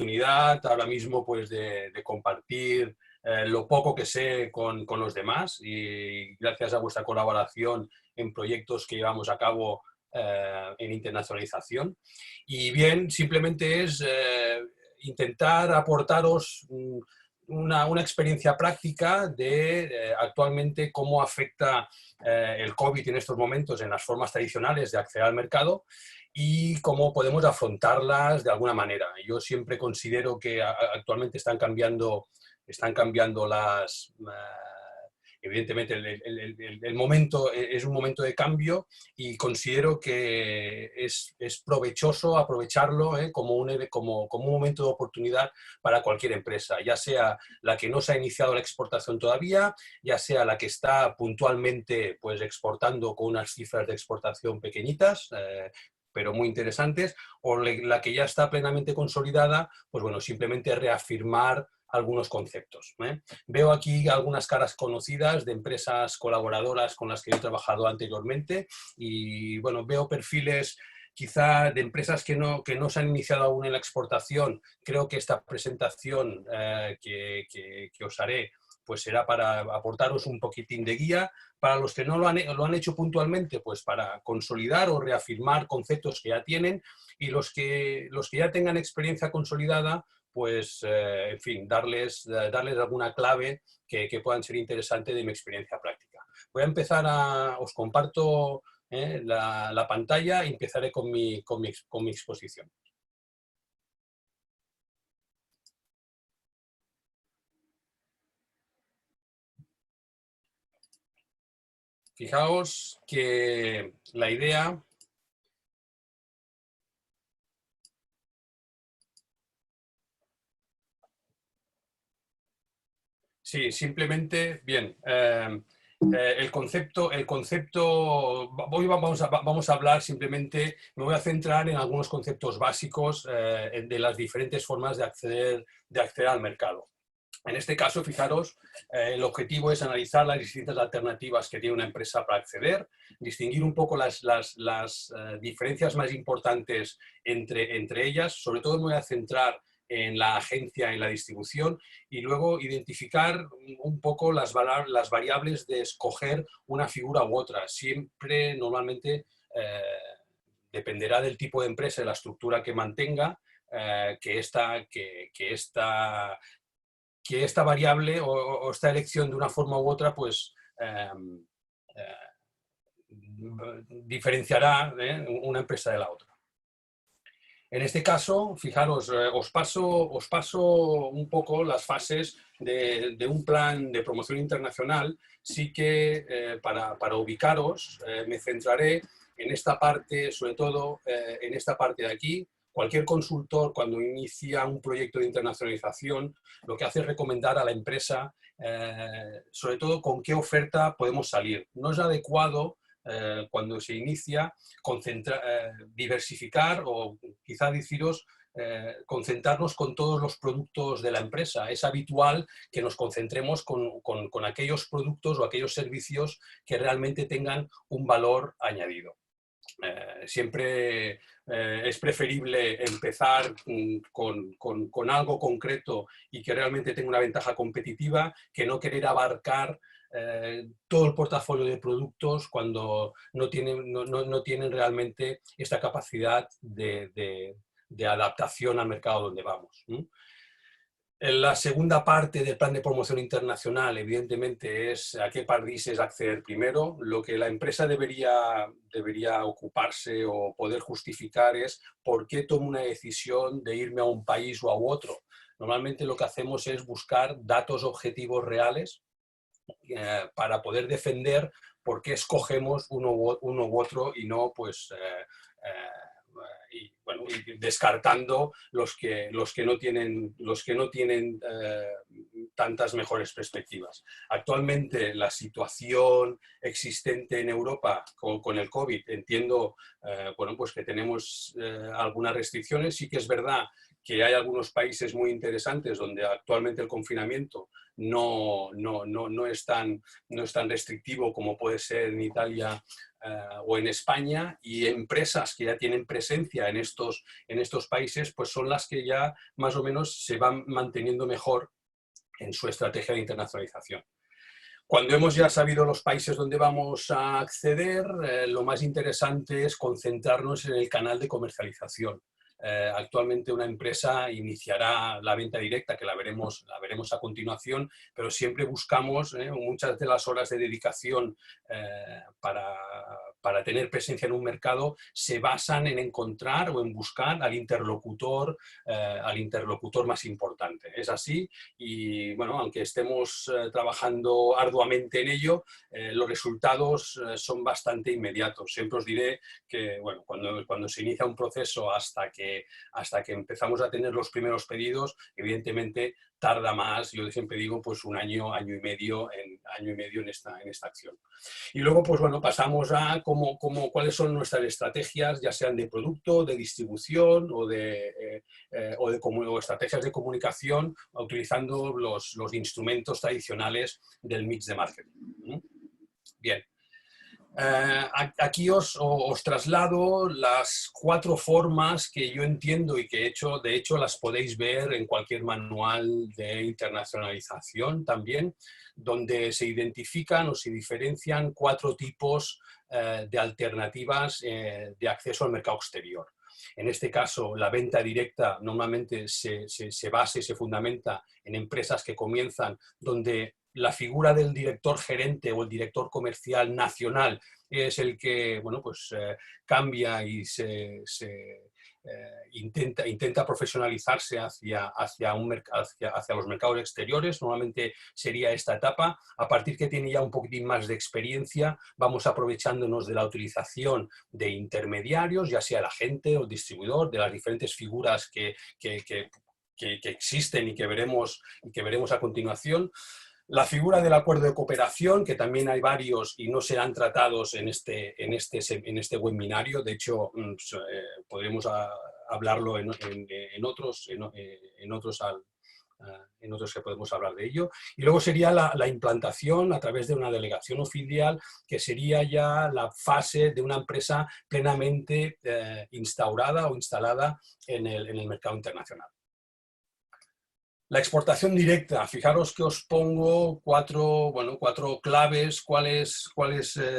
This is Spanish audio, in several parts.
oportunidad ahora mismo pues, de compartir lo poco que sé con los demás y gracias a vuestra colaboración en proyectos que llevamos a cabo en internacionalización. Y bien, simplemente es intentar aportaros una experiencia práctica de actualmente cómo afecta el COVID en estos momentos en las formas tradicionales de acceder al mercado y cómo podemos afrontarlas de alguna manera. Yo siempre considero que actualmente están cambiando las... evidentemente el momento es un momento de cambio y considero que es provechoso aprovecharlo como un momento de oportunidad para cualquier empresa, ya sea la que no se ha iniciado la exportación todavía, ya sea la que está puntualmente pues, exportando con unas cifras de exportación pequeñitas, pero muy interesantes, o la que ya está plenamente consolidada, pues bueno, simplemente reafirmar algunos conceptos. Veo aquí algunas caras conocidas de empresas colaboradoras con las que he trabajado anteriormente y bueno, veo perfiles quizá de empresas que no se han iniciado aún en la exportación. Creo que esta presentación que os haré pues será para aportaros un poquitín de guía. Para los que no lo han hecho puntualmente, pues para consolidar o reafirmar conceptos que ya tienen, y los que ya tengan experiencia consolidada, pues, en fin, darles alguna clave que puedan ser interesante de mi experiencia práctica. Voy a empezar os comparto la pantalla y empezaré con mi exposición. Fijaos que la idea... Sí, simplemente, bien, el concepto, hoy vamos a hablar simplemente, me voy a centrar en algunos conceptos básicos de las diferentes formas de acceder al mercado. En este caso, fijaros, el objetivo es analizar las distintas alternativas que tiene una empresa para acceder, distinguir un poco las diferencias más importantes entre ellas, sobre todo me voy a centrar en la agencia, en la distribución, y luego identificar un poco las variables de escoger una figura u otra. Siempre, normalmente, dependerá del tipo de empresa y la estructura que mantenga, que esta variable o esta elección de una forma u otra, pues diferenciará una empresa de la otra. En este caso, fijaros, os paso un poco las fases de un plan de promoción internacional. Sí que para ubicaros me centraré en esta parte, sobre todo en esta parte de aquí. Cualquier consultor, cuando inicia un proyecto de internacionalización, lo que hace es recomendar a la empresa, sobre todo, con qué oferta podemos salir. No es adecuado, cuando se inicia, diversificar o quizá deciros concentrarnos con todos los productos de la empresa. Es habitual que nos concentremos con aquellos productos o aquellos servicios que realmente tengan un valor añadido. Siempre es preferible empezar con algo concreto y que realmente tenga una ventaja competitiva que no querer abarcar todo el portafolio de productos cuando no tienen realmente esta capacidad de adaptación al mercado donde vamos. En la segunda parte del plan de promoción internacional, evidentemente, es a qué países acceder primero. Lo que la empresa debería ocuparse o poder justificar es por qué tomo una decisión de irme a un país o a otro. Normalmente lo que hacemos es buscar datos objetivos reales para poder defender por qué escogemos uno u otro y no pues y descartando los que no tienen tantas mejores perspectivas. Actualmente la situación existente en Europa con el COVID, entiendo pues que tenemos algunas restricciones. Sí que es verdad que hay algunos países muy interesantes donde actualmente el confinamiento no es tan restrictivo como puede ser en Italia o en España, y empresas que ya tienen presencia en estos países pues son las que ya más o menos se van manteniendo mejor en su estrategia de internacionalización. Cuando hemos ya sabido los países donde vamos a acceder, lo más interesante es concentrarnos en el canal de comercialización. Actualmente una empresa iniciará la venta directa, que la veremos a continuación, pero siempre buscamos, muchas de las horas de dedicación para tener presencia en un mercado se basan en encontrar o en buscar al interlocutor más importante. Es así, y bueno, aunque estemos trabajando arduamente en ello, los resultados son bastante inmediatos. Siempre os diré que bueno, cuando se inicia un proceso hasta que empezamos a tener los primeros pedidos, evidentemente tarda más. Yo siempre digo pues un año y medio en esta acción. Y luego pues bueno, pasamos a cuáles son nuestras estrategias, ya sean de producto, de distribución o estrategias de comunicación, utilizando los instrumentos tradicionales del mix de marketing. Bien. Aquí os traslado las 4 formas que yo entiendo y que de hecho las podéis ver en cualquier manual de internacionalización también, donde se identifican o se diferencian 4 tipos de alternativas de acceso al mercado exterior. En este caso, la venta directa normalmente se basa y se fundamenta en empresas que comienzan donde la figura del director gerente o el director comercial nacional es el que bueno, pues, cambia y intenta profesionalizarse hacia los mercados exteriores. Normalmente sería esta etapa. A partir que tiene ya un poquitín más de experiencia, vamos aprovechándonos de la utilización de intermediarios, ya sea el agente o el distribuidor, de las diferentes figuras que existen y que veremos a continuación. La figura del acuerdo de cooperación, que también hay varios y no serán tratados en este webinario. De hecho, podremos hablarlo en otros que podemos hablar de ello. Y luego sería la implantación a través de una delegación o filial, que sería ya la fase de una empresa plenamente instaurada o instalada en el mercado internacional. La exportación directa, fijaros que os pongo cuatro claves,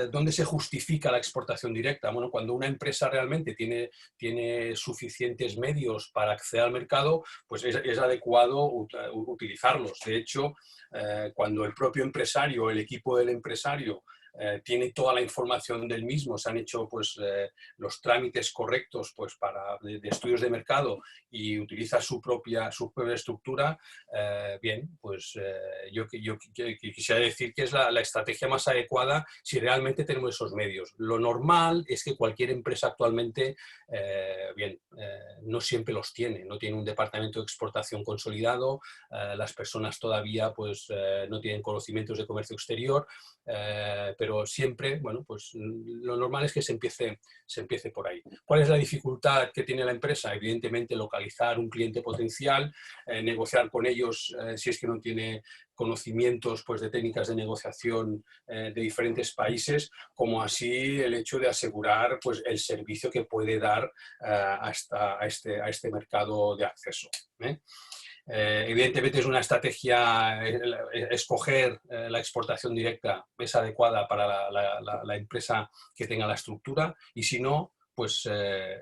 dónde se justifica la exportación directa. Bueno, cuando una empresa realmente tiene suficientes medios para acceder al mercado, pues es adecuado utilizarlos. De hecho, cuando el propio empresario, el equipo del empresario, tiene toda la información del mismo, se han hecho pues, los trámites correctos pues, de estudios de mercado y utiliza su propia estructura, bien, pues yo quisiera decir que es la estrategia más adecuada si realmente tenemos esos medios. Lo normal es que cualquier empresa actualmente, no siempre los tiene, no tiene un departamento de exportación consolidado, las personas todavía pues, no tienen conocimientos de comercio exterior, pero siempre, bueno, pues lo normal es que se empiece por ahí. ¿Cuál es la dificultad que tiene la empresa? Evidentemente localizar un cliente potencial, negociar con ellos si es que no tiene conocimientos pues, de técnicas de negociación de diferentes países, como así el hecho de asegurar pues, el servicio que puede dar a este mercado de acceso. Evidentemente es una estrategia, escoger la exportación directa es adecuada para la empresa que tenga la estructura, y si no, pues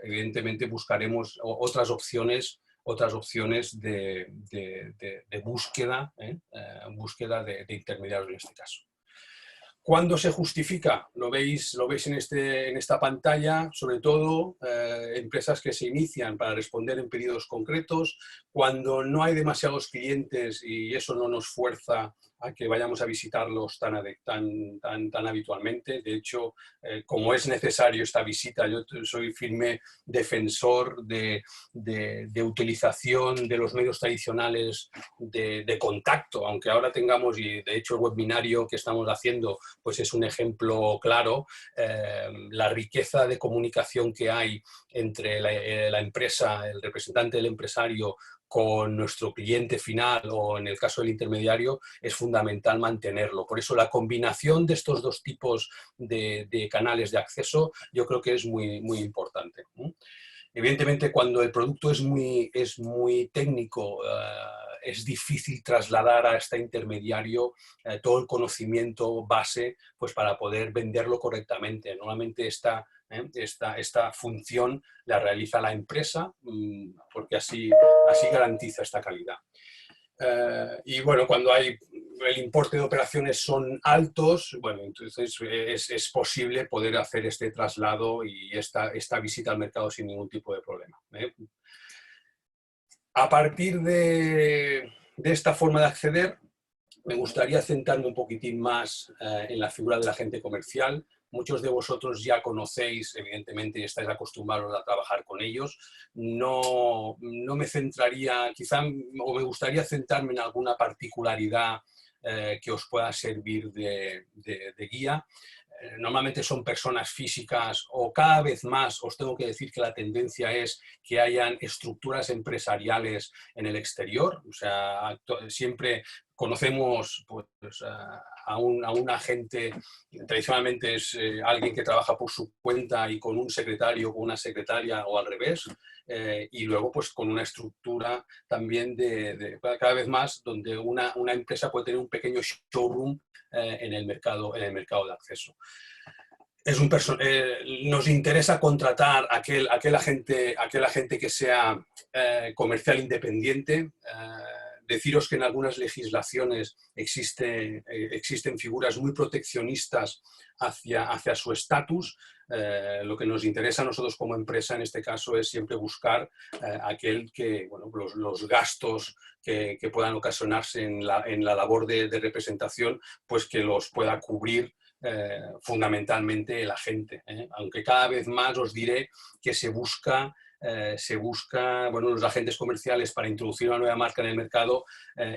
evidentemente buscaremos otras opciones de búsqueda, búsqueda de intermediarios en este caso. ¿Cuándo se justifica? Lo veis en esta pantalla, sobre todo empresas que se inician para responder en pedidos concretos, cuando no hay demasiados clientes y eso no nos fuerza a que vayamos a visitarlos tan habitualmente. De hecho, como es necesario esta visita, yo soy firme defensor de utilización de los medios tradicionales de contacto, aunque ahora tengamos, y de hecho el webinario que estamos haciendo pues es un ejemplo claro, la riqueza de comunicación que hay entre la empresa, el representante del empresario, con nuestro cliente final o en el caso del intermediario, es fundamental mantenerlo. Por eso la combinación de estos dos tipos de canales de acceso yo creo que es muy importante. Evidentemente, cuando el producto es muy técnico, es difícil trasladar a este intermediario todo el conocimiento base pues, para poder venderlo correctamente. Normalmente esta función la realiza la empresa porque así garantiza esta calidad. Y bueno, cuando el importe de operaciones son altos, bueno, entonces es posible poder hacer este traslado y esta visita al mercado sin ningún tipo de problema. A partir de esta forma de acceder, me gustaría centrarme un poquitín más en la figura del agente comercial. Muchos de vosotros ya conocéis, evidentemente, y estáis acostumbrados a trabajar con ellos. No me centraría, quizá, o me gustaría centrarme en alguna particularidad que os pueda servir de guía. Normalmente son personas físicas o cada vez más, os tengo que decir que la tendencia es que hayan estructuras empresariales en el exterior. O sea, siempre conocemos pues, a un agente, tradicionalmente es alguien que trabaja por su cuenta y con un secretario o una secretaria o al revés, y luego pues con una estructura también cada vez más donde una empresa puede tener un pequeño showroom en el mercado de acceso. Nos interesa contratar aquel agente que sea comercial independiente. Deciros que en algunas legislaciones existen figuras muy proteccionistas hacia su estatus. Lo que nos interesa a nosotros como empresa en este caso es siempre buscar aquel que, bueno, los gastos que puedan ocasionarse en la labor de representación, pues que los pueda cubrir fundamentalmente el agente. Aunque cada vez más os diré que se busca, bueno, los agentes comerciales para introducir una nueva marca en el mercado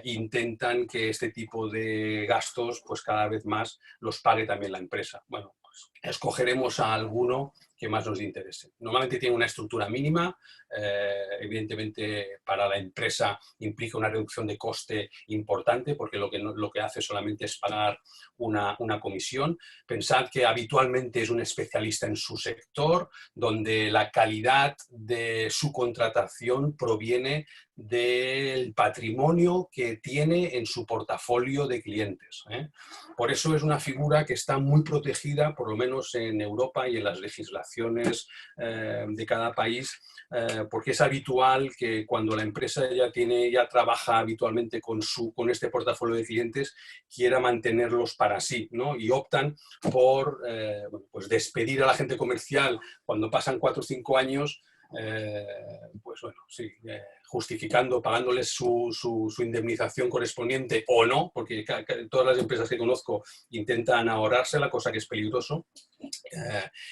intentan que este tipo de gastos pues cada vez más los pague también la empresa. Bueno, pues escogeremos a alguno que más nos interese. Normalmente tiene una estructura mínima, evidentemente para la empresa implica una reducción de coste importante porque lo que hace solamente es pagar una comisión. Pensad que habitualmente es un especialista en su sector, donde la calidad de su contratación proviene del patrimonio que tiene en su portafolio de clientes. Por eso es una figura que está muy protegida, por lo menos en Europa y en las legislaciones de cada país, porque es habitual que cuando la empresa ya trabaja habitualmente con este portafolio de clientes, quiera mantenerlos para sí, ¿no? Y optan por bueno, pues despedir al agente comercial cuando pasan 4 o 5 años, pues bueno, sí, justificando, pagándoles su indemnización correspondiente o no, porque todas las empresas que conozco intentan ahorrársela, cosa que es peligroso.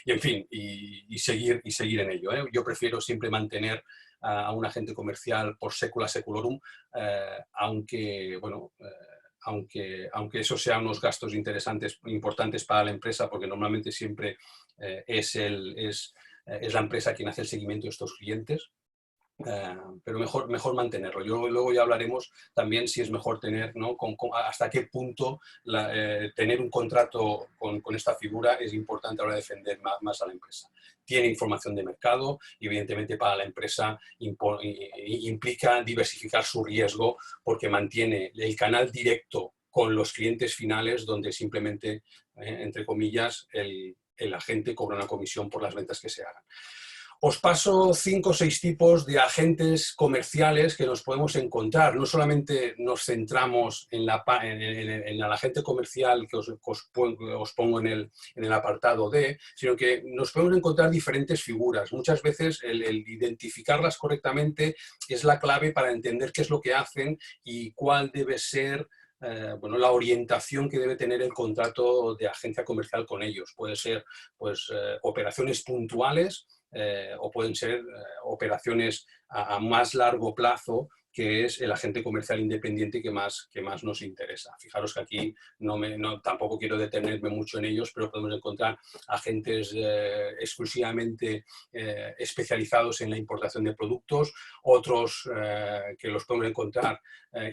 Y en fin, y seguir en ello. Yo prefiero siempre mantener a un agente comercial por secula seculorum, aunque, bueno, aunque eso sea unos gastos importantes para la empresa, porque normalmente siempre es la empresa quien hace el seguimiento de estos clientes. Pero mejor mantenerlo. Luego ya hablaremos también si es mejor tener, ¿no? Hasta qué punto tener un contrato con esta figura es importante a la hora de defender más a la empresa. Tiene información de mercado y evidentemente para la empresa implica diversificar su riesgo porque mantiene el canal directo con los clientes finales donde simplemente, entre comillas, el agente cobra una comisión por las ventas que se hagan. Os paso 5 o 6 tipos de agentes comerciales que nos podemos encontrar. No solamente nos centramos en el agente comercial que os pongo en el apartado D, sino que nos podemos encontrar diferentes figuras. Muchas veces el identificarlas correctamente es la clave para entender qué es lo que hacen y cuál debe ser bueno, la orientación que debe tener el contrato de agencia comercial con ellos. Puede ser pues, operaciones puntuales o pueden ser operaciones a más largo plazo, que es el agente comercial independiente que más nos interesa. Fijaros que aquí tampoco quiero detenerme mucho en ellos, pero podemos encontrar agentes exclusivamente especializados en la importación de productos, otros que los podemos encontrar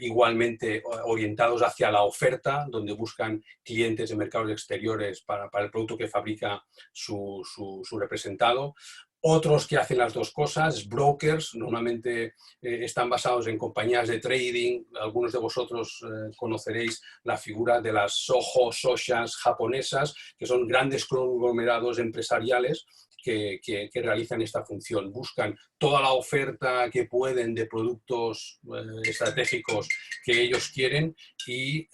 igualmente orientados hacia la oferta, donde buscan clientes de mercados exteriores para el producto que fabrica su representado. Otros que hacen las dos cosas, brokers, normalmente están basados en compañías de trading. Algunos de vosotros conoceréis la figura de las Soho Soshas japonesas, que son grandes conglomerados empresariales que realizan esta función. Buscan toda la oferta que pueden de productos estratégicos que ellos quieren y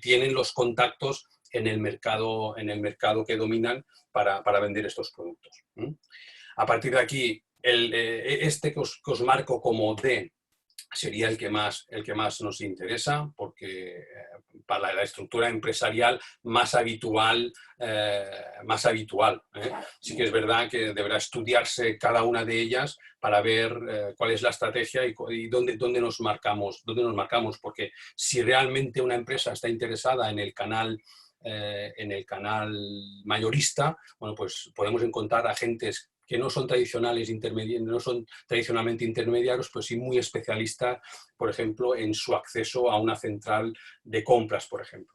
tienen los contactos en el mercado que dominan para vender estos productos. A partir de aquí, este que os marco como D sería el que más nos interesa, porque para la estructura empresarial más habitual. Sí que es verdad que deberá estudiarse cada una de ellas para ver cuál es la estrategia y dónde nos marcamos, porque si realmente una empresa está interesada en el canal mayorista, bueno, pues podemos encontrar agentes que no son tradicionalmente intermediarios, pues sí muy especialistas, por ejemplo, en su acceso a una central de compras, por ejemplo.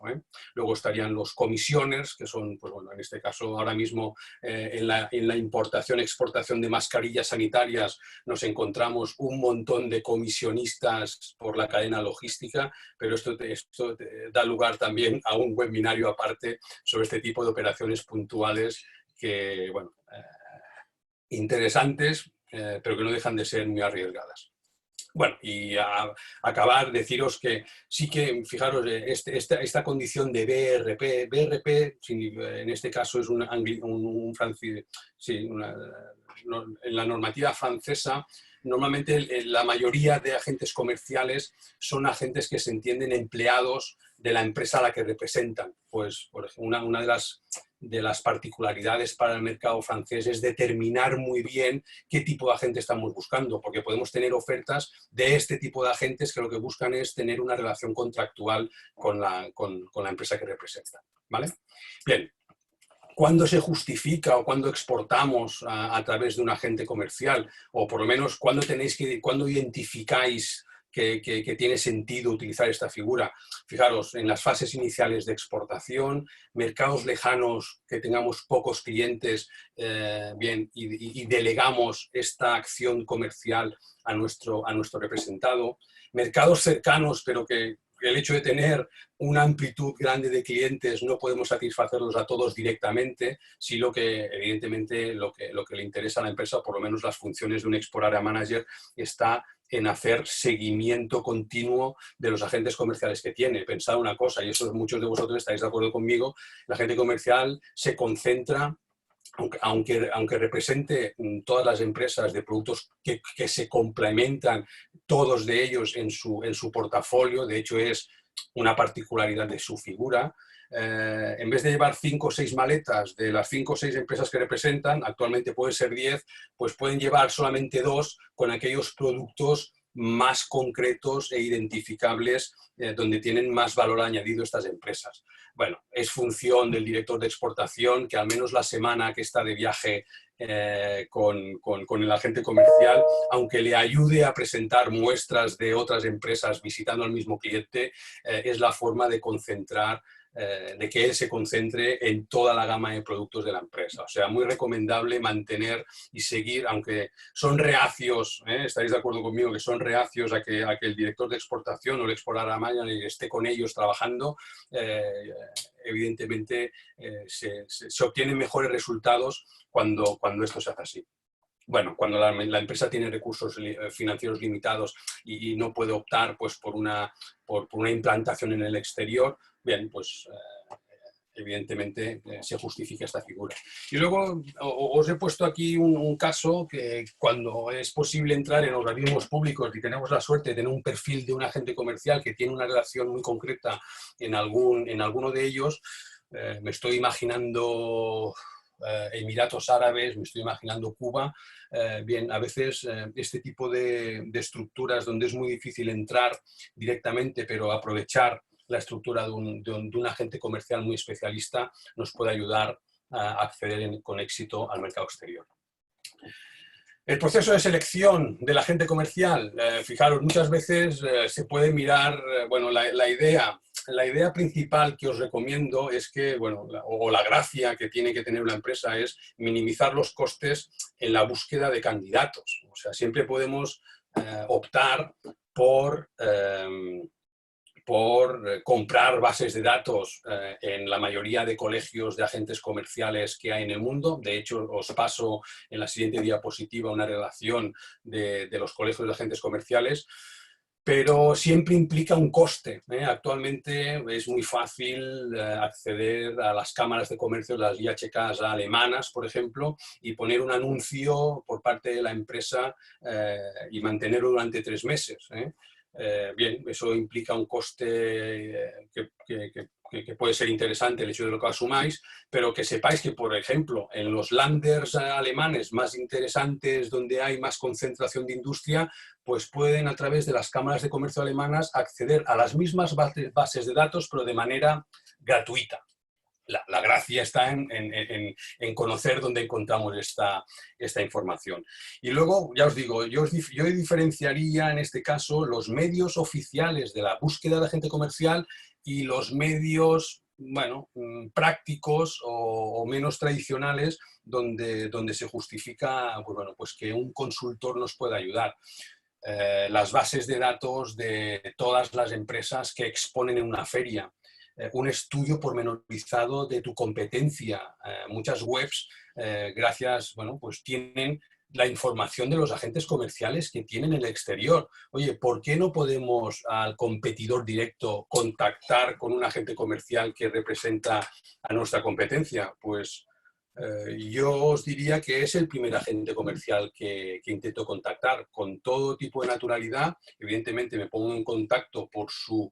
Luego estarían los commissioners, que son, pues bueno, en este caso ahora mismo en la importación-exportación de mascarillas sanitarias nos encontramos un montón de comisionistas por la cadena logística, pero esto da lugar también a un webinario aparte sobre este tipo de operaciones puntuales que, bueno, interesantes, pero que no dejan de ser muy arriesgadas. Bueno, y a acabar, deciros que sí que, fijaros, esta condición de BRP en este caso es un francés, sí, en la normativa francesa, normalmente la mayoría de agentes comerciales son agentes que se entienden empleados de la empresa a la que representan. Pues, por ejemplo, una de las particularidades para el mercado francés es determinar muy bien qué tipo de agente estamos buscando, porque podemos tener ofertas de este tipo de agentes que lo que buscan es tener una relación contractual con la empresa que representan. ¿Vale? Bien. ¿Cuándo se justifica o cuándo exportamos a través de un agente comercial? O por lo menos, ¿cuándo identificáis que tiene sentido utilizar esta figura? Fijaros, en las fases iniciales de exportación, mercados lejanos que tengamos pocos clientes, bien, y delegamos esta acción comercial a nuestro representado. Mercados cercanos, pero que el hecho de tener una amplitud grande de clientes no podemos satisfacerlos a todos directamente, sino que evidentemente lo que le interesa a la empresa, por lo menos las funciones de un export area manager, está en hacer seguimiento continuo de los agentes comerciales que tiene. Pensad una cosa, y eso muchos de vosotros estáis de acuerdo conmigo, el agente comercial se concentra, aunque represente todas las empresas de productos que se complementan, todos de ellos en su portafolio, de hecho es una particularidad de su figura. En vez de llevar 5 o 6 maletas de las 5 o 6 empresas que representan, actualmente pueden ser 10, pues pueden llevar solamente 2 con aquellos productos más concretos e identificables donde tienen más valor añadido estas empresas. Bueno, es función del director de exportación que al menos la semana que está de viaje con el agente comercial, aunque le ayude a presentar muestras de otras empresas visitando al mismo cliente, es la forma de concentrar, de que él se concentre en toda la gama de productos de la empresa. O sea, muy recomendable mantener y seguir, aunque son reacios, estaréis de acuerdo conmigo que son reacios a que el director de exportación o el export area manager esté con ellos trabajando, evidentemente se obtienen mejores resultados cuando esto se hace así. Bueno, cuando la empresa tiene recursos financieros limitados y no puede optar pues, por una implantación en el exterior, bien, pues evidentemente se justifica esta figura. Y luego os he puesto aquí un caso que cuando es posible entrar en organismos públicos y tenemos la suerte de tener un perfil de un agente comercial que tiene una relación muy concreta en alguno de ellos, me estoy imaginando Emiratos Árabes, me estoy imaginando Cuba. Bien, a veces este tipo de estructuras donde es muy difícil entrar directamente, pero aprovechar la estructura de un agente comercial muy especialista nos puede ayudar a acceder con éxito al mercado exterior. El proceso de selección del agente comercial, fijaros, muchas veces se puede mirar, bueno, la idea principal que os recomiendo es que, bueno, o la gracia que tiene que tener una empresa es minimizar los costes en la búsqueda de candidatos. O sea, siempre podemos optar por comprar bases de datos en la mayoría de colegios de agentes comerciales que hay en el mundo. De hecho, os paso en la siguiente diapositiva una relación de los colegios de agentes comerciales, pero siempre implica un coste. Actualmente es muy fácil acceder a las cámaras de comercio, las IHKs alemanas, por ejemplo, y poner un anuncio por parte de la empresa y mantenerlo durante 3 meses. Bien, eso implica un coste que puede ser interesante el hecho de lo que asumáis, pero que sepáis que, por ejemplo, en los Länders alemanes más interesantes, donde hay más concentración de industria, pues pueden a través de las cámaras de comercio alemanas acceder a las mismas bases de datos, pero de manera gratuita. La gracia está en conocer dónde encontramos esta información. Y luego, ya os digo, yo diferenciaría en este caso los medios oficiales de la búsqueda de agente comercial y los medios, bueno, prácticos o menos tradicionales donde se justifica, pues bueno, pues que un consultor nos pueda ayudar. Las bases de datos de todas las empresas que exponen en una feria, un estudio pormenorizado de tu competencia. Muchas webs, gracias, bueno, pues tienen la información de los agentes comerciales que tienen en el exterior. Oye, ¿por qué no podemos al competidor directo contactar con un agente comercial que representa a nuestra competencia? Pues yo os diría que es el primer agente comercial que intento contactar con todo tipo de naturalidad. Evidentemente me pongo en contacto por su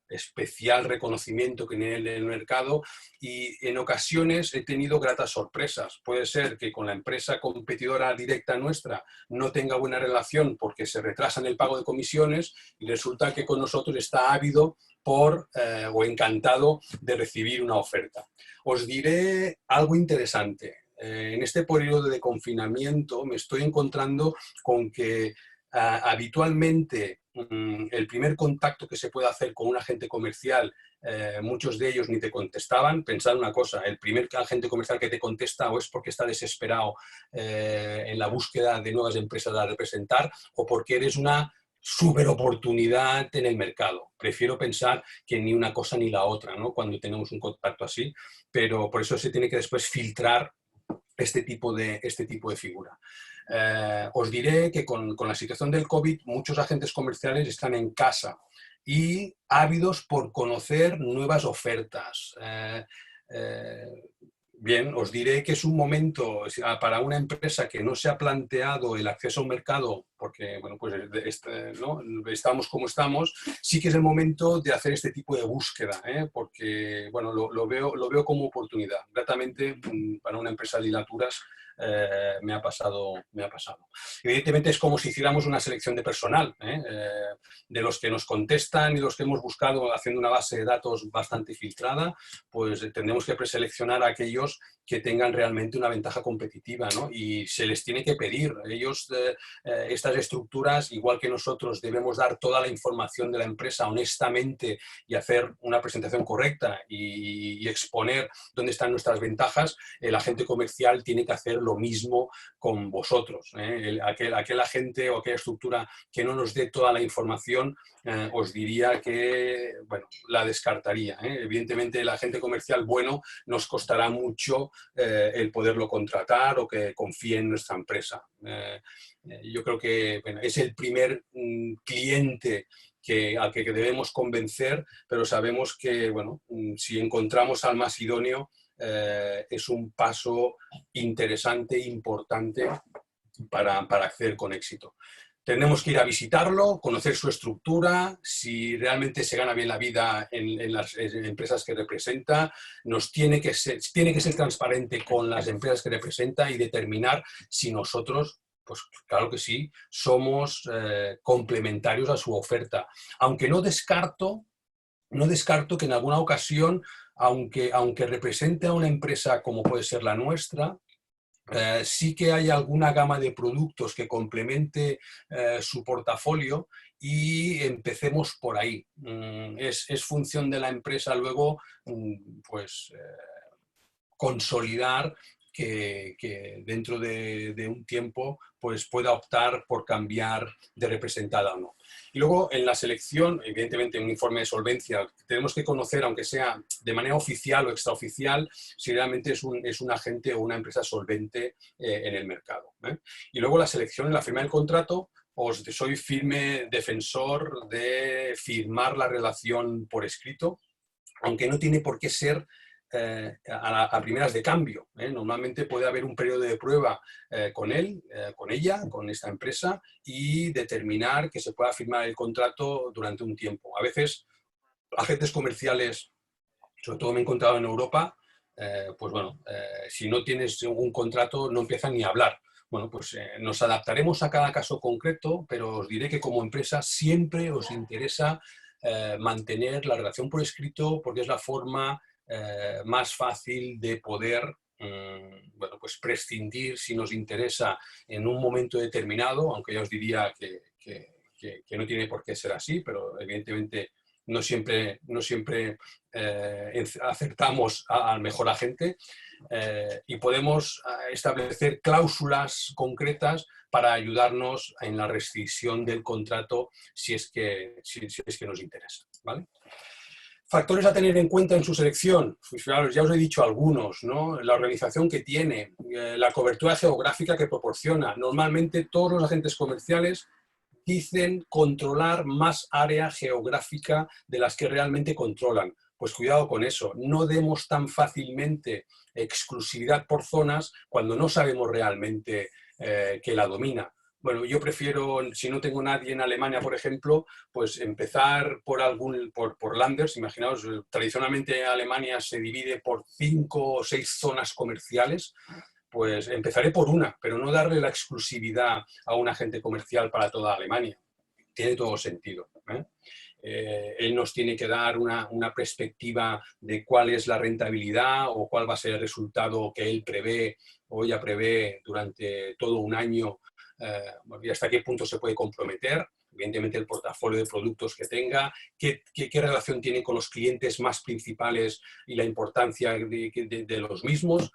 especial reconocimiento que tiene en el mercado y en ocasiones he tenido gratas sorpresas. Puede ser que con la empresa competidora directa nuestra no tenga buena relación porque se retrasa en el pago de comisiones y resulta que con nosotros está ávido o encantado de recibir una oferta. Os diré algo interesante. En este periodo de confinamiento me estoy encontrando con que habitualmente el primer contacto que se puede hacer con un agente comercial, muchos de ellos ni te contestaban. Pensad una cosa, el primer agente comercial que te contesta o es porque está desesperado en la búsqueda de nuevas empresas a representar o porque eres una súper oportunidad en el mercado. Prefiero pensar que ni una cosa ni la otra, ¿no? Cuando tenemos un contacto así, pero por eso se tiene que después filtrar este tipo de figura. Os diré que con la situación del COVID muchos agentes comerciales están en casa y ávidos por conocer nuevas ofertas. Bien, os diré que es un momento para una empresa que no se ha planteado el acceso a un mercado, porque bueno, pues, ¿no? Estamos como estamos, sí que es el momento de hacer este tipo de búsqueda, porque bueno, lo veo como oportunidad. Gratamente, para una empresa de hilaturas, me ha pasado. Evidentemente es como si hiciéramos una selección de personal, de los que nos contestan y los que hemos buscado haciendo una base de datos bastante filtrada, pues tendremos que preseleccionar a aquellos que tengan realmente una ventaja competitiva, ¿no? Y se les tiene que pedir. Ellos, estas estructuras, igual que nosotros, debemos dar toda la información de la empresa honestamente y hacer una presentación correcta y exponer dónde están nuestras ventajas. El agente comercial tiene que hacer lo mismo con vosotros. Aquel agente o aquella estructura que no nos dé toda la información, os diría que, bueno, la descartaría. Evidentemente, el agente comercial bueno nos costará mucho el poderlo contratar o que confíe en nuestra empresa. Yo creo que bueno, es el primer cliente al que debemos convencer, pero sabemos que, bueno, si encontramos al más idóneo, es un paso interesante, importante para acceder con éxito. Tenemos que ir a visitarlo, conocer su estructura, si realmente se gana bien la vida en las empresas que representa, tiene que ser transparente con las empresas que representa y determinar si nosotros, pues claro que sí, somos complementarios a su oferta. Aunque no descarto que en alguna ocasión, aunque represente a una empresa como puede ser la nuestra, sí que hay alguna gama de productos que complemente su portafolio y empecemos por ahí. Es función de la empresa luego pues, consolidar que dentro de un tiempo pues pueda optar por cambiar de representada o no. Y luego en la selección, evidentemente en un informe de solvencia, tenemos que conocer, aunque sea de manera oficial o extraoficial, si realmente es un agente o una empresa solvente en el mercado. Y luego la selección en la firma del contrato, soy firme defensor de firmar la relación por escrito, aunque no tiene por qué ser a primeras de cambio. Normalmente puede haber un periodo de prueba con él, con ella, con esta empresa y determinar que se pueda firmar el contrato durante un tiempo. A veces agentes comerciales, sobre todo me he encontrado en Europa, pues bueno, si no tienes un contrato no empiezan ni a hablar. Bueno, pues nos adaptaremos a cada caso concreto, pero os diré que como empresa siempre os interesa mantener la relación por escrito porque es la forma más fácil de poder bueno, pues prescindir si nos interesa en un momento determinado, aunque ya os diría que no tiene por qué ser así, pero evidentemente no siempre acertamos al mejor agente y podemos establecer cláusulas concretas para ayudarnos en la rescisión del contrato si es que nos interesa, ¿vale? Factores a tener en cuenta en su selección, pues ya os he dicho algunos, ¿no? La organización que tiene, la cobertura geográfica que proporciona. Normalmente todos los agentes comerciales dicen controlar más área geográfica de las que realmente controlan. Pues cuidado con eso, no demos tan fácilmente exclusividad por zonas cuando no sabemos realmente que la domina. Bueno, yo prefiero, si no tengo nadie en Alemania, por ejemplo, pues empezar por Landers. Imaginaos, tradicionalmente Alemania se divide por 5 o 6 zonas comerciales. Pues empezaré por una, pero no darle la exclusividad a un agente comercial para toda Alemania. Tiene todo sentido. Él nos tiene que dar una perspectiva de cuál es la rentabilidad o cuál va a ser el resultado que él prevé o ella prevé durante todo un año y hasta qué punto se puede comprometer. Evidentemente el portafolio de productos que tenga, qué relación tiene con los clientes más principales y la importancia de los mismos.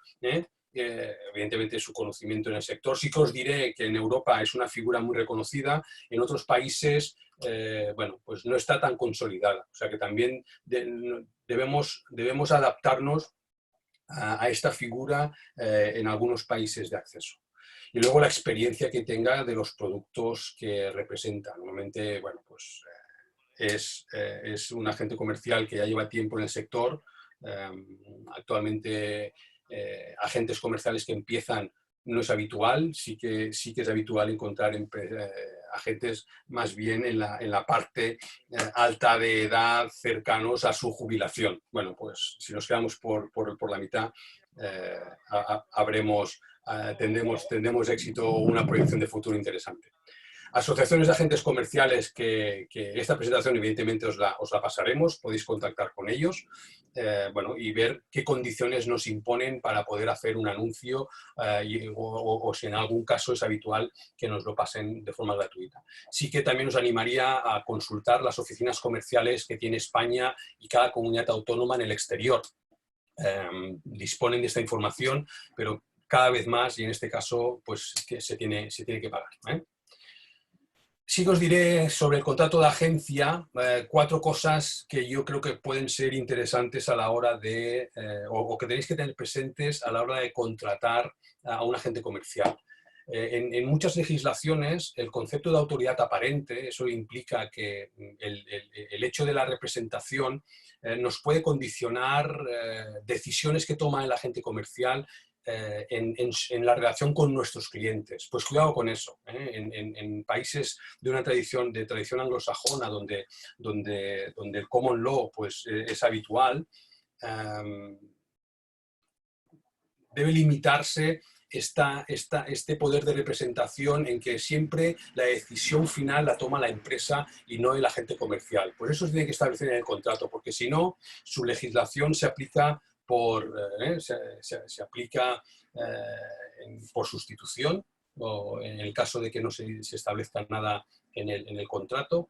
Evidentemente su conocimiento en el sector. Sí que os diré que en Europa es una figura muy reconocida, en otros países bueno, pues no está tan consolidada. O sea que también debemos adaptarnos a esta figura en algunos países de acceso. Y luego la experiencia que tenga de los productos que representa. Normalmente, bueno, pues es un agente comercial que ya lleva tiempo en el sector. Actualmente agentes comerciales que empiezan no es habitual, sí que es habitual encontrar agentes más bien en la parte alta de edad, cercanos a su jubilación. Bueno, pues si nos quedamos por la mitad, tendremos éxito o una proyección de futuro interesante. Asociaciones de agentes comerciales que esta presentación evidentemente os la pasaremos, podéis contactar con ellos bueno, y ver qué condiciones nos imponen para poder hacer un anuncio o si en algún caso es habitual que nos lo pasen de forma gratuita. Sí que también os animaría a consultar las oficinas comerciales que tiene España y cada comunidad autónoma en el exterior. Disponen de esta información, pero cada vez más, y en este caso, pues que se tiene que pagar. Sí que os diré sobre el contrato de agencia 4 cosas que yo creo que pueden ser interesantes a la hora o que tenéis que tener presentes a la hora de contratar a un agente comercial. En muchas legislaciones el concepto de autoridad aparente, eso implica que el hecho de la representación nos puede condicionar decisiones que toma el agente comercial en la relación con nuestros clientes. Pues cuidado con eso. En países de una tradición anglosajona donde el common law pues, es habitual, debe limitarse este poder de representación en que siempre la decisión final la toma la empresa y no el agente comercial. Por eso se tiene que establecer en el contrato, porque si no, su legislación se aplica se aplica por sustitución, o en el caso de que no se establezca nada en el contrato,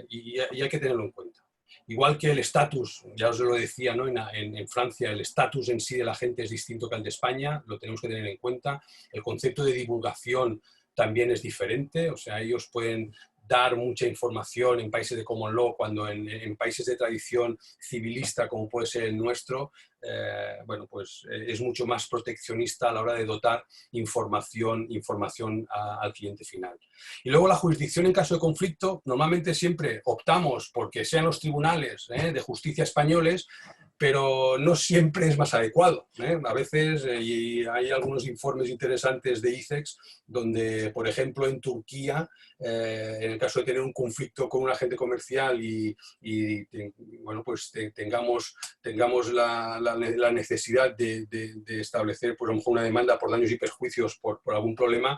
y hay que tenerlo en cuenta. Igual que el estatus, ya os lo decía, ¿no? En Francia el estatus en sí de la gente es distinto que el de España, lo tenemos que tener en cuenta. El concepto de divulgación también es diferente, o sea, ellos pueden dar mucha información en países de common law, cuando en países de tradición civilista, como puede ser el nuestro, bueno, pues es mucho más proteccionista a la hora de dotar información al cliente final. Y luego la jurisdicción en caso de conflicto, normalmente siempre optamos porque sean los tribunales de justicia españoles, pero no siempre es más adecuado. A veces, y hay algunos informes interesantes de ICEX, donde, por ejemplo, en Turquía, en el caso de tener un conflicto con un agente comercial y bueno, pues tengamos la necesidad de establecer, pues, a lo mejor una demanda por daños y perjuicios por algún problema,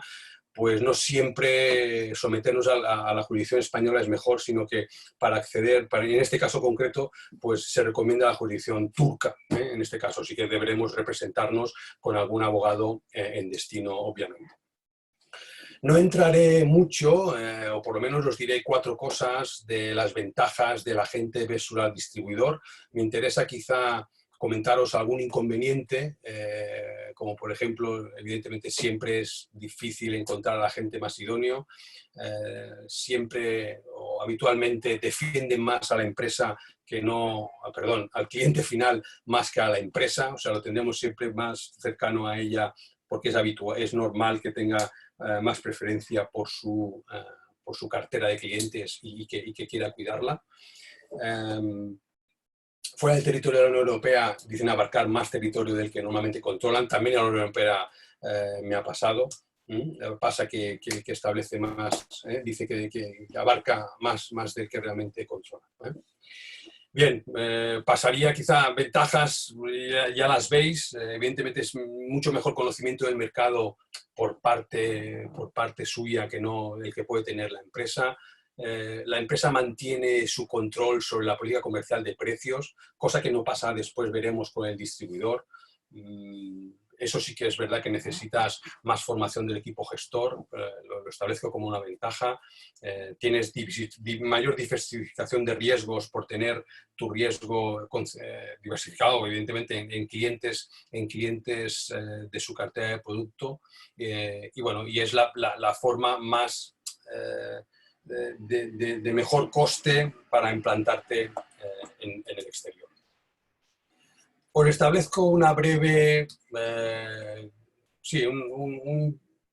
pues no siempre someternos a la jurisdicción española es mejor, sino que para acceder, en este caso concreto, pues se recomienda la jurisdicción turca. En este caso sí que deberemos representarnos con algún abogado en destino, obviamente. No entraré mucho, o por lo menos os diré 4 cosas de las ventajas del agente versus al distribuidor. Me interesa quizá comentaros algún inconveniente, como por ejemplo, evidentemente siempre es difícil encontrar al agente más idóneo, siempre o habitualmente defienden más a la empresa que no, perdón, al cliente final más que a la empresa, o sea, lo tendremos siempre más cercano a ella porque es normal que tenga más preferencia por su cartera de clientes y que quiera cuidarla. Fuera del territorio de la Unión Europea dicen abarcar más territorio del que normalmente controlan. También en la Unión Europea me ha pasado. Pasa que establece más, dice que abarca más del que realmente controla. Bien, pasaría quizá ventajas, ya las veis, evidentemente es mucho mejor conocimiento del mercado por parte suya que no el que puede tener la empresa. La empresa mantiene su control sobre la política comercial de precios, cosa que no pasa después, veremos, con el distribuidor. Eso sí que es verdad que necesitas más formación del equipo gestor, lo establezco como una ventaja. Tienes mayor diversificación de riesgos por tener tu riesgo diversificado, evidentemente, en clientes de su cartera de producto. Y bueno, y es la forma más de mejor coste para implantarte en el exterior. Os establezco una breve,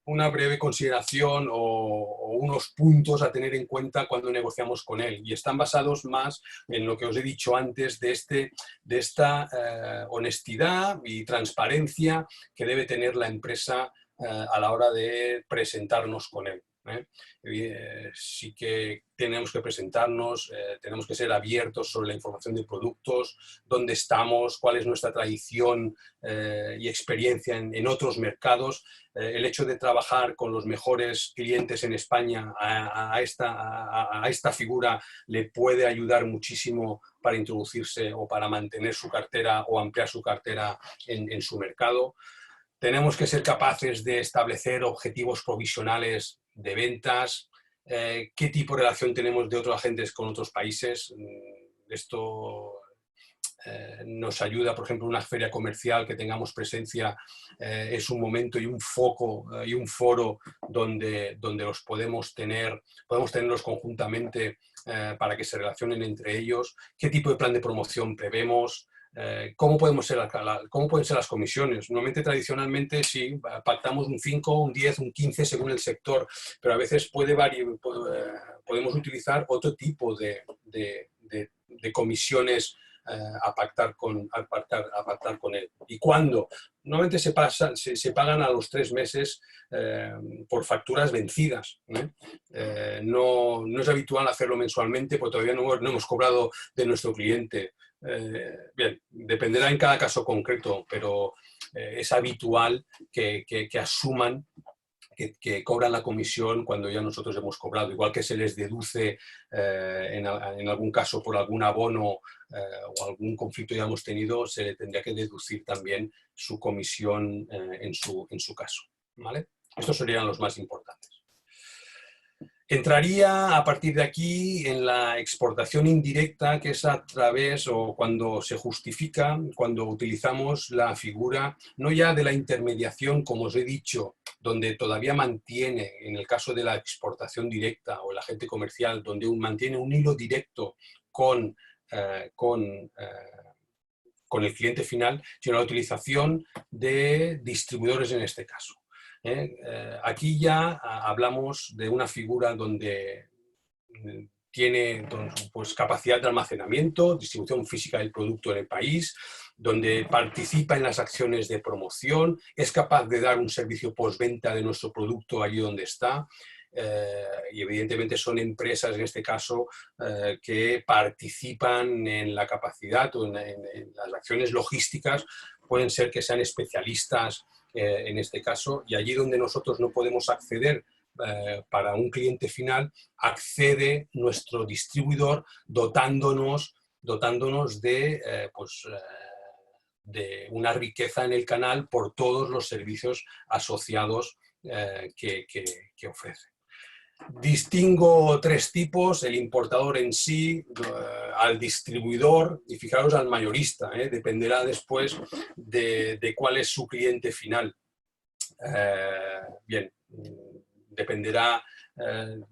una breve consideración o unos puntos a tener en cuenta cuando negociamos con él, y están basados más en lo que os he dicho antes de esta honestidad y transparencia que debe tener la empresa a la hora de presentarnos con él. Sí que tenemos que presentarnos, tenemos que ser abiertos sobre la información de productos, dónde estamos, cuál es nuestra tradición y experiencia en otros mercados. El hecho de trabajar con los mejores clientes en España a esta figura le puede ayudar muchísimo para introducirse o para mantener su cartera o ampliar su cartera en su mercado. Tenemos que ser capaces de establecer objetivos provisionales de ventas, qué tipo de relación tenemos de otros agentes con otros países. Esto nos ayuda, por ejemplo, una feria comercial, que tengamos presencia, es un momento y un foco y un foro donde los podemos tenerlos conjuntamente para que se relacionen entre ellos, qué tipo de plan de promoción prevemos, ¿cómo pueden ser las comisiones? Normalmente, tradicionalmente, sí, pactamos un 5, un 10, un 15 según el sector, pero a veces podemos utilizar otro tipo de comisiones a pactar con él. ¿Y cuándo? Normalmente se pagan a los 3 meses por facturas vencidas. No es habitual hacerlo mensualmente porque todavía no hemos cobrado de nuestro cliente. Bien, dependerá en cada caso concreto, pero es habitual que asuman que cobran la comisión cuando ya nosotros hemos cobrado, igual que se les deduce en algún caso por algún abono o algún conflicto ya hemos tenido, se le tendría que deducir también su comisión en su caso, ¿vale? Estos serían los más importantes. Entraría a partir de aquí en la exportación indirecta, que es a través o cuando se justifica, cuando utilizamos la figura no ya de la intermediación, como os he dicho, donde todavía mantiene, en el caso de la exportación directa o el agente comercial, donde mantiene un hilo directo con el cliente final, sino la utilización de distribuidores en este caso. Aquí ya hablamos de una figura donde tiene pues, capacidad de almacenamiento, distribución física del producto en el país, donde participa en las acciones de promoción, es capaz de dar un servicio postventa de nuestro producto allí donde está. Y evidentemente son empresas, en este caso, que participan en la capacidad o en las acciones logísticas. Pueden ser que sean especialistas en este caso, y allí donde nosotros no podemos acceder para un cliente final, accede nuestro distribuidor dotándonos de una riqueza en el canal por todos los servicios asociados que ofrece. Distingo 3 tipos: el importador en sí, al distribuidor y fijaros al mayorista. Dependerá después de cuál es su cliente final. Bien, dependerá,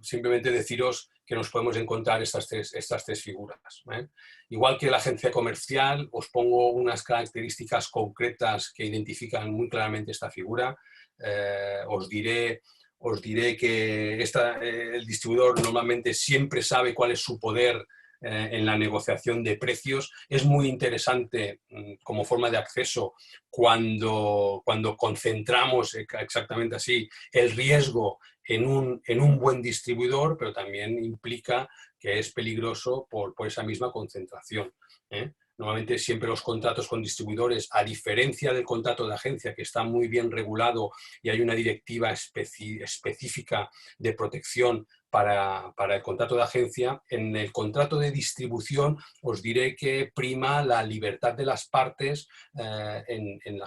simplemente deciros que nos podemos encontrar estas tres figuras. Igual que la agencia comercial, os pongo unas características concretas que identifican muy claramente esta figura. Os diré que el distribuidor normalmente siempre sabe cuál es su poder en la negociación de precios. Es muy interesante como forma de acceso cuando concentramos exactamente así el riesgo en un buen distribuidor, pero también implica que es peligroso por esa misma concentración. Normalmente siempre los contratos con distribuidores, a diferencia del contrato de agencia, que está muy bien regulado y hay una directiva específica de protección para el contrato de agencia, en el contrato de distribución os diré que prima la libertad de las partes en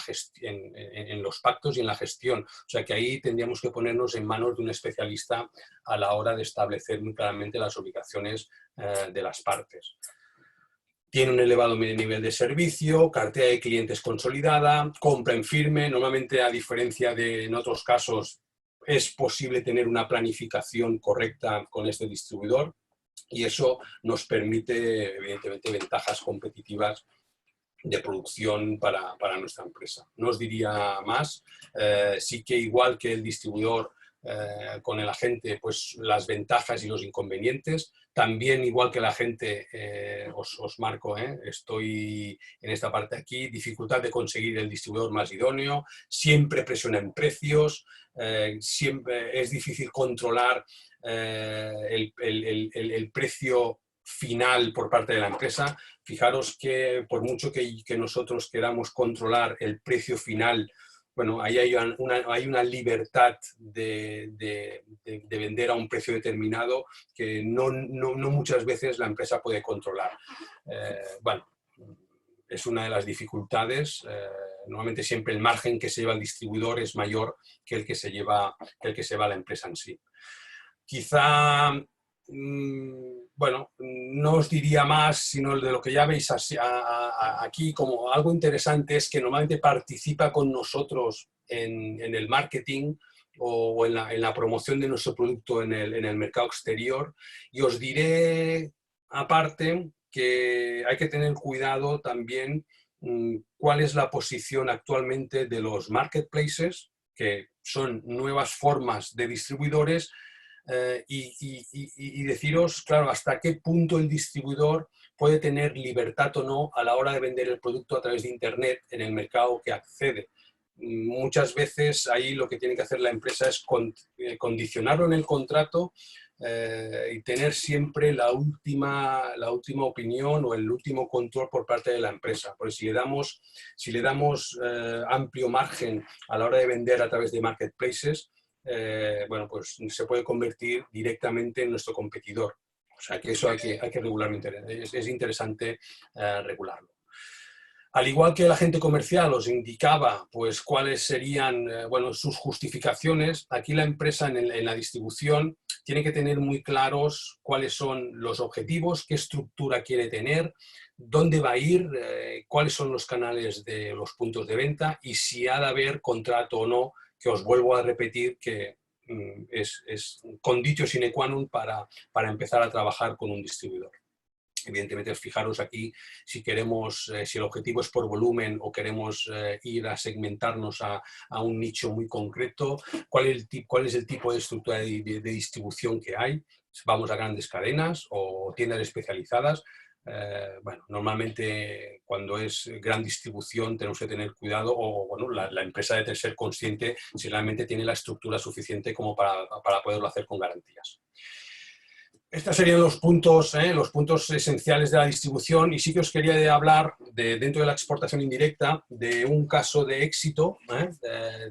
los pactos y en la gestión. O sea que ahí tendríamos que ponernos en manos de un especialista a la hora de establecer muy claramente las obligaciones de las partes. Tiene un elevado nivel de servicio, cartera de clientes consolidada, compra en firme. Normalmente, a diferencia de en otros casos, es posible tener una planificación correcta con este distribuidor y eso nos permite, evidentemente, ventajas competitivas de producción para nuestra empresa. No os diría más. Sí que igual que el distribuidor con el agente, pues las ventajas y los inconvenientes. También, igual que el agente, os marco, estoy en esta parte aquí: dificultad de conseguir el distribuidor más idóneo, siempre presiona en precios, siempre es difícil controlar el precio final por parte de la empresa. Fijaros que por mucho que nosotros queramos controlar el precio final, bueno, ahí hay una libertad de vender a un precio determinado que no muchas veces la empresa puede controlar. Bueno, es una de las dificultades. Normalmente siempre el margen que se lleva el distribuidor es mayor que el que se lleva la empresa en sí. Quizá, bueno, no os diría más, sino de lo que ya veis aquí como algo interesante es que normalmente participa con nosotros en el marketing o en la promoción de nuestro producto en el mercado exterior. Y os diré, aparte, que hay que tener cuidado también cuál es la posición actualmente de los marketplaces, que son nuevas formas de distribuidores, y deciros, claro, hasta qué punto el distribuidor puede tener libertad o no a la hora de vender el producto a través de Internet en el mercado que accede. Muchas veces ahí lo que tiene que hacer la empresa es condicionarlo en el contrato y tener siempre la última opinión o el último control por parte de la empresa. Porque si le damos amplio margen a la hora de vender a través de marketplaces, bueno, pues se puede convertir directamente en nuestro competidor. O sea que eso hay que regularlo, es interesante regularlo. Al igual que el agente comercial os indicaba pues, cuáles serían bueno, sus justificaciones, aquí la empresa en la distribución tiene que tener muy claros cuáles son los objetivos, qué estructura quiere tener, dónde va a ir, cuáles son los canales de los puntos de venta y si ha de haber contrato o no, que os vuelvo a repetir que es conditio sine qua non para empezar a trabajar con un distribuidor. Evidentemente, fijaros aquí si queremos, si el objetivo es por volumen o queremos ir a segmentarnos a un nicho muy concreto, cuál es el tipo de estructura de distribución que hay, vamos a grandes cadenas o tiendas especializadas. Bueno, normalmente cuando es gran distribución tenemos que tener cuidado o bueno, la empresa debe ser consciente si realmente tiene la estructura suficiente como para poderlo hacer con garantías. Estos serían los puntos esenciales de la distribución y sí que os quería hablar, dentro de la exportación indirecta, de un caso de éxito,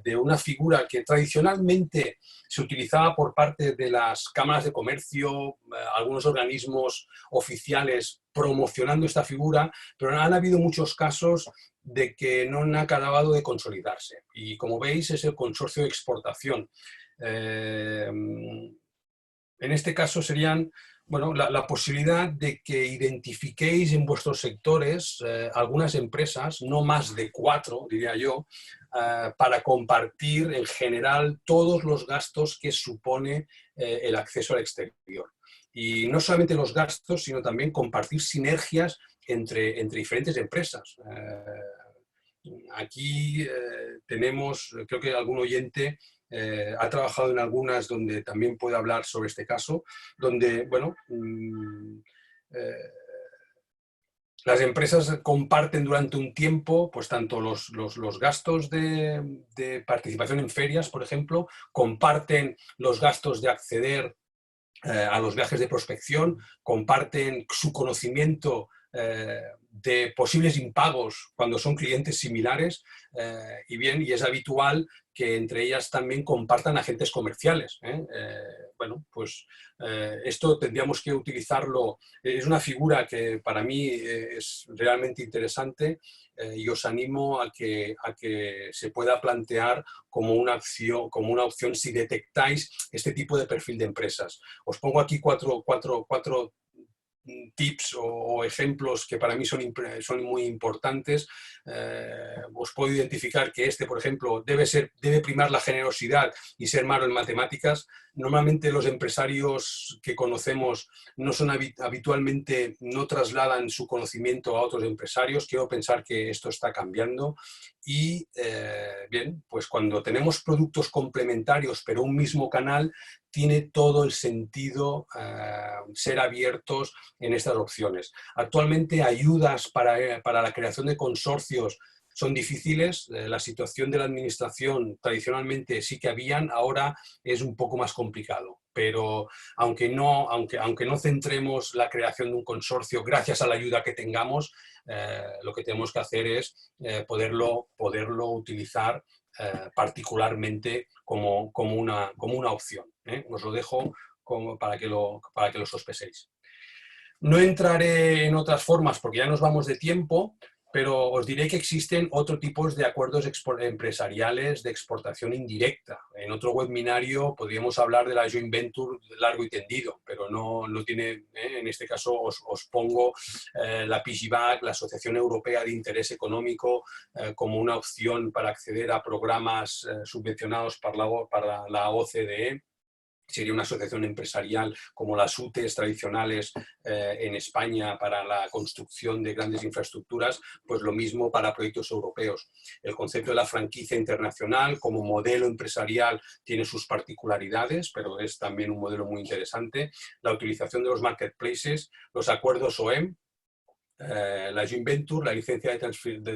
de una figura que tradicionalmente se utilizaba por parte de las cámaras de comercio, algunos organismos oficiales promocionando esta figura, pero han habido muchos casos de que no han acabado de consolidarse. Y como veis es el consorcio de exportación. En este caso serían, bueno, la posibilidad de que identifiquéis en vuestros sectores algunas empresas, no más de 4, diría yo, para compartir en general todos los gastos que supone el acceso al exterior. Y no solamente los gastos, sino también compartir sinergias entre diferentes empresas. Aquí tenemos, creo que algún oyente ha trabajado en algunas donde también puede hablar sobre este caso, donde, bueno, las empresas comparten durante un tiempo, pues tanto los gastos de participación en ferias, por ejemplo, comparten los gastos de acceder a los viajes de prospección, comparten su conocimiento de posibles impagos cuando son clientes similares y es habitual que entre ellas también compartan agentes comerciales. Bueno, pues esto tendríamos que utilizarlo, es una figura que para mí es realmente interesante y os animo a que se pueda plantear como una opción si detectáis este tipo de perfil de empresas. Os pongo aquí cuatro tips o ejemplos que para mí son muy importantes. Os puedo identificar que por ejemplo, debe primar la generosidad y ser malo en matemáticas. Normalmente los empresarios que conocemos habitualmente no trasladan su conocimiento a otros empresarios. Quiero pensar que esto está cambiando y bien, pues cuando tenemos productos complementarios pero un mismo canal, tiene todo el sentido ser abiertos en estas opciones. Actualmente ayudas para la creación de consorcios son difíciles, la situación de la administración tradicionalmente sí que habían, ahora es un poco más complicado, pero aunque no centremos la creación de un consorcio gracias a la ayuda que tengamos, lo que tenemos que hacer es poderlo utilizar particularmente como una opción. Os lo dejo para que lo sospeséis. No entraré en otras formas porque ya nos vamos de tiempo, pero os diré que existen otros tipos de acuerdos empresariales de exportación indirecta. En otro webinario podríamos hablar de la joint venture largo y tendido, pero no tiene, en este caso os pongo la PIGIBAC, la Asociación Europea de Interés Económico, como una opción para acceder a programas subvencionados para la OCDE. sería una asociación empresarial como las UTEs tradicionales en España para la construcción de grandes infraestructuras, pues lo mismo para proyectos europeos. El concepto de la franquicia internacional como modelo empresarial tiene sus particularidades, pero es también un modelo muy interesante. La utilización de los marketplaces, los acuerdos OEM, la joint venture, la licencia de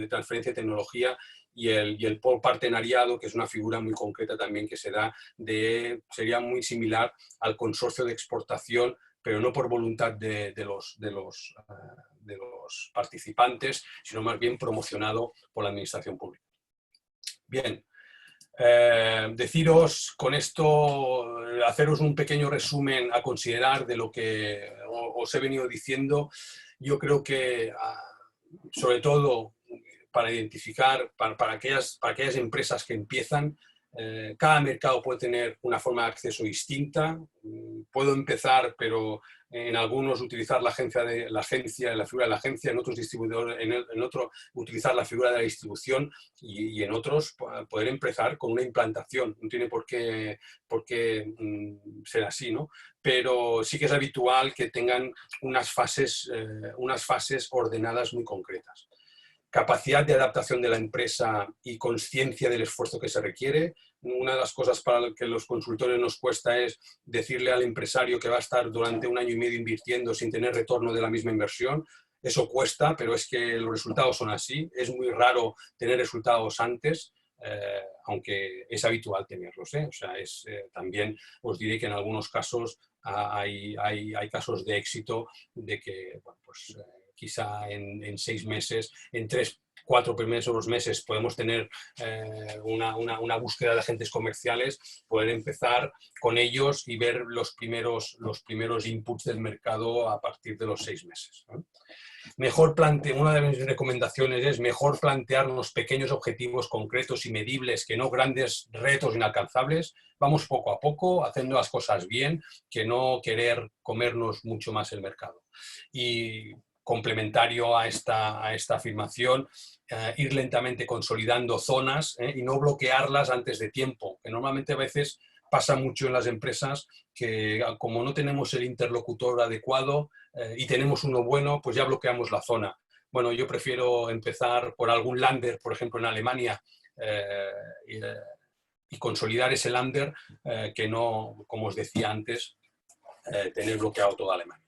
transferencia de tecnología y el partenariado, que es una figura muy concreta también que se da, sería muy similar al consorcio de exportación, pero no por voluntad de los participantes, sino más bien promocionado por la administración pública. Bien, deciros con esto, haceros un pequeño resumen a considerar de lo que os he venido diciendo. Yo creo que, sobre todo, para identificar, para aquellas empresas que empiezan, cada mercado puede tener una forma de acceso distinta. Puedo empezar, pero en algunos utilizar la figura de la agencia, en otros distribuidores, en otro utilizar la figura de la distribución y en otros poder empezar con una implantación. No tiene por qué ser así, ¿no? Pero sí que es habitual que tengan unas fases ordenadas muy concretas. Capacidad de adaptación de la empresa y consciencia del esfuerzo que se requiere. Una de las cosas para las que los consultores nos cuesta es decirle al empresario que va a estar durante 1 año y medio invirtiendo sin tener retorno de la misma inversión. Eso cuesta, pero es que los resultados son así. Es muy raro tener resultados antes, aunque es habitual tenerlos. O sea, también os diré que en algunos casos hay casos de éxito de que, bueno, pues, quizá en 6 meses, en 3, 4 primeros meses podemos tener una búsqueda de agentes comerciales, poder empezar con ellos y ver los primeros inputs del mercado a partir de los 6 meses, ¿no? Una de mis recomendaciones es mejor plantearnos pequeños objetivos concretos y medibles que no grandes retos inalcanzables. Vamos poco a poco, haciendo las cosas bien, que no querer comernos mucho más el mercado. Y complementario a esta afirmación, ir lentamente consolidando zonas y no bloquearlas antes de tiempo, que normalmente a veces pasa mucho en las empresas que como no tenemos el interlocutor adecuado y tenemos uno bueno, pues ya bloqueamos la zona. Bueno, yo prefiero empezar por algún Länder, por ejemplo en Alemania, y consolidar ese Länder que no, como os decía antes, tener bloqueado toda Alemania.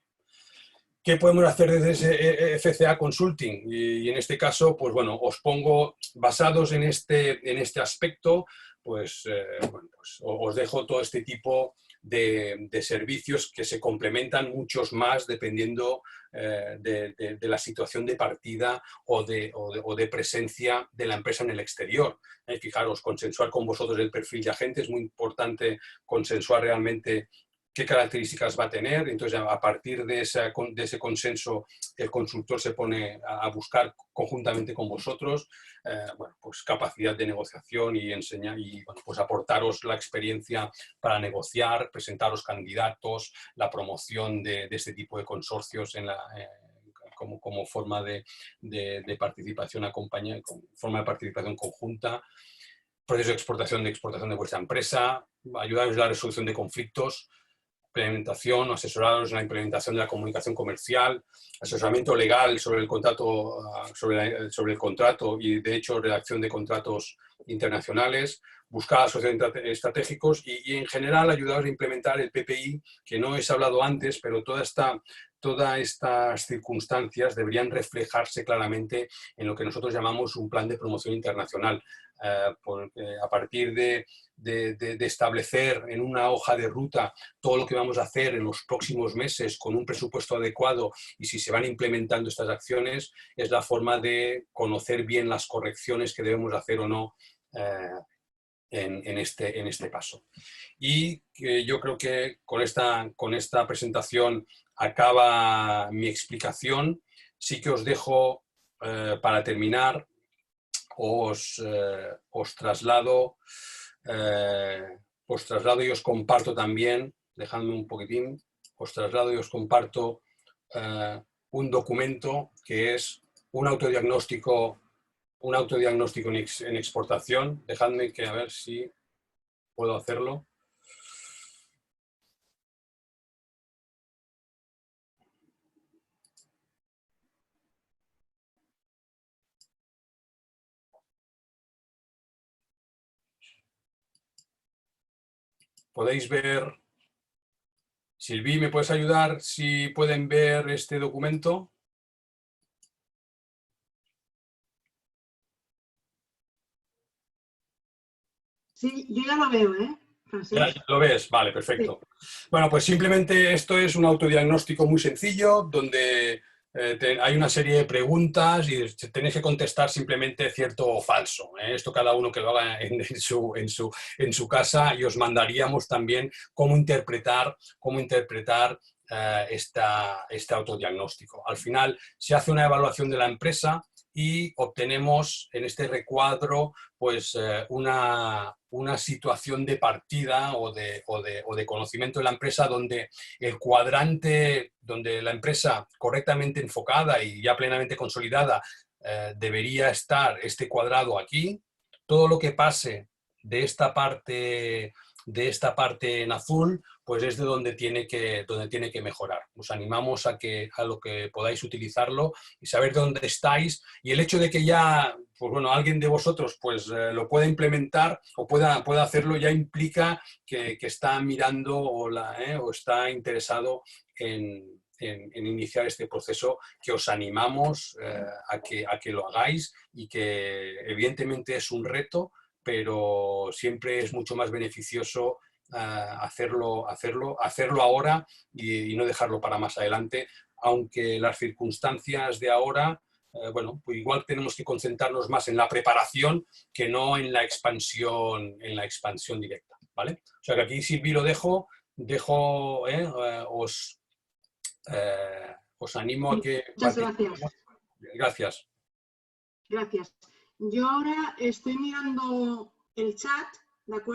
¿Qué podemos hacer desde FCA Consulting? Y en este caso, pues bueno, os pongo, basados en este aspecto, pues, bueno, pues os dejo todo este tipo de servicios que se complementan muchos más dependiendo de la situación de partida o de presencia de la empresa en el exterior. Fijaros, consensuar con vosotros el perfil de agente es muy importante, consensuar realmente qué características va a tener. Entonces, a partir de ese consenso, el consultor se pone a buscar conjuntamente con vosotros bueno, pues capacidad de negociación y enseñar y bueno, pues aportaros la experiencia para negociar, presentaros candidatos, la promoción de este tipo de consorcios como forma de participación acompañada, como forma de participación conjunta, proceso de exportación de vuestra empresa, ayudaros en la resolución de conflictos, implementación, asesorados en la implementación de la comunicación comercial, asesoramiento legal sobre el contrato, sobre el contrato y, de hecho, redacción de contratos internacionales, buscar asociados estratégicos y en general, ayudaros a implementar el PPI, que no he hablado antes, pero todas estas circunstancias deberían reflejarse claramente en lo que nosotros llamamos un plan de promoción internacional. Porque a partir de establecer en una hoja de ruta todo lo que vamos a hacer en los próximos meses con un presupuesto adecuado y si se van implementando estas acciones, es la forma de conocer bien las correcciones que debemos hacer o no en este paso. Y yo creo que con esta presentación acaba mi explicación. Sí que os dejo, para terminar, os traslado y os comparto también, dejadme un poquitín, os traslado y os comparto un documento que es un autodiagnóstico en exportación. Dejadme que a ver si puedo hacerlo. podéis ver. Silvi, ¿me puedes ayudar si pueden ver este documento? Sí, yo ya lo veo, ¿eh, Francesc? ¿Ya lo ves? Vale, perfecto. Sí. Bueno, pues simplemente esto es un autodiagnóstico muy sencillo donde hay una serie de preguntas y tenéis que contestar simplemente cierto o falso. Esto cada uno que lo haga en su casa, y os mandaríamos también cómo interpretar este autodiagnóstico. Al final se hace una evaluación de la empresa y obtenemos en este recuadro pues una situación de partida o de conocimiento de la empresa donde el cuadrante, donde la empresa correctamente enfocada y ya plenamente consolidada debería estar este cuadrado aquí. Todo lo que pase de esta parte en azul, pues es de donde tiene que mejorar. Os animamos a lo que podáis utilizarlo y saber dónde estáis, y el hecho de que ya, pues bueno, alguien de vosotros pues lo pueda implementar o pueda hacerlo ya implica que está mirando o está interesado en iniciar este proceso, que os animamos a que lo hagáis, y que evidentemente es un reto, pero siempre es mucho más beneficioso hacerlo ahora y no dejarlo para más adelante, aunque las circunstancias de ahora, bueno, pues igual tenemos que concentrarnos más en la preparación que no en la expansión directa, ¿vale? O sea que aquí, Silvi, lo dejo, os animo a que Muchas participéis. gracias. Gracias. Gracias. Yo ahora estoy mirando el chat, ¿de acuerdo?